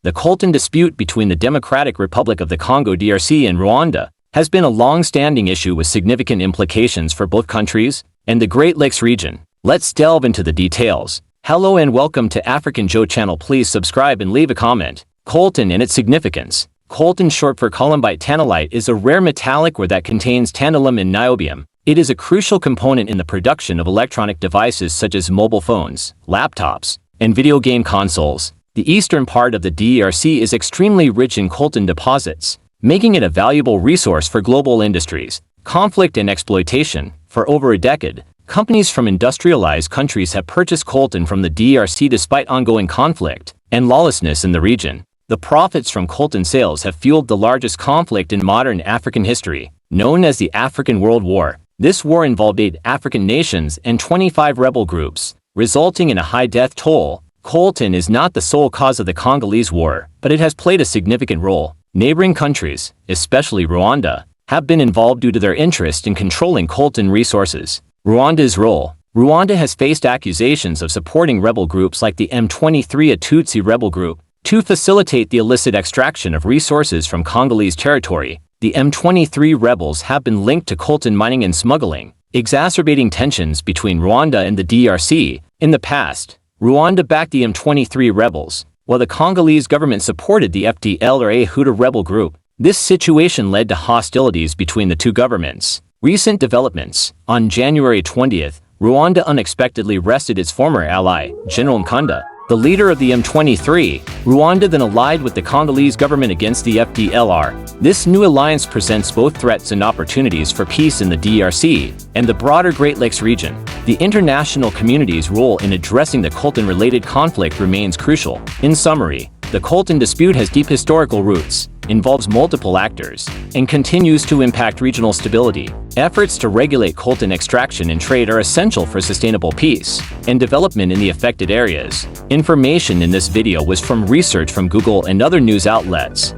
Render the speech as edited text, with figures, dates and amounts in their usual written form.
The Coltan dispute between the Democratic Republic of the Congo (DRC) and Rwanda has been a long-standing issue with significant implications for both countries and the Great Lakes region. Let's delve into the details. Hello and welcome to African Joe channel. Please subscribe and leave a comment. Coltan and its significance. Coltan, short for Columbite-Tantalite, is a rare metallic ore that contains tantalum and niobium. It is a crucial component in the production of electronic devices such as mobile phones, laptops, and video game consoles. The eastern part of the DRC is extremely rich in coltan deposits, making it a valuable resource for global industries. Conflict and exploitation. For over a decade, companies from industrialized countries have purchased coltan from the DRC despite ongoing conflict and lawlessness in the region. The profits from coltan sales have fueled the largest conflict in modern African history, known as the African World War. This war involved 8 African nations and 25 rebel groups, resulting in a high death toll. Coltan is not the sole cause of the Congolese War, but it has played a significant role. Neighboring countries, especially Rwanda, have been involved due to their interest in controlling coltan resources. Rwanda's role. Rwanda has faced accusations of supporting rebel groups like the M23, a Tutsi rebel group, to facilitate the illicit extraction of resources from Congolese territory. The M23 rebels have been linked to coltan mining and smuggling, exacerbating tensions between Rwanda and the DRC. In the past, Rwanda backed the M23 rebels, while the Congolese government supported the FDLR, a Hutu rebel group. This situation led to hostilities between the two governments. Recent developments. On January 20th, Rwanda unexpectedly arrested its former ally, General Nkunda, the leader of the M23. Rwanda then allied with the Congolese government against the FDLR. This new alliance presents both threats and opportunities for peace in the DRC and the broader Great Lakes region. The international community's role in addressing the coltan-related conflict remains crucial. In summary, the coltan dispute has deep historical roots, involves multiple actors, and continues to impact regional stability. Efforts to regulate coltan extraction and trade are essential for sustainable peace and development in the affected areas. Information in this video was from research from Google and other news outlets.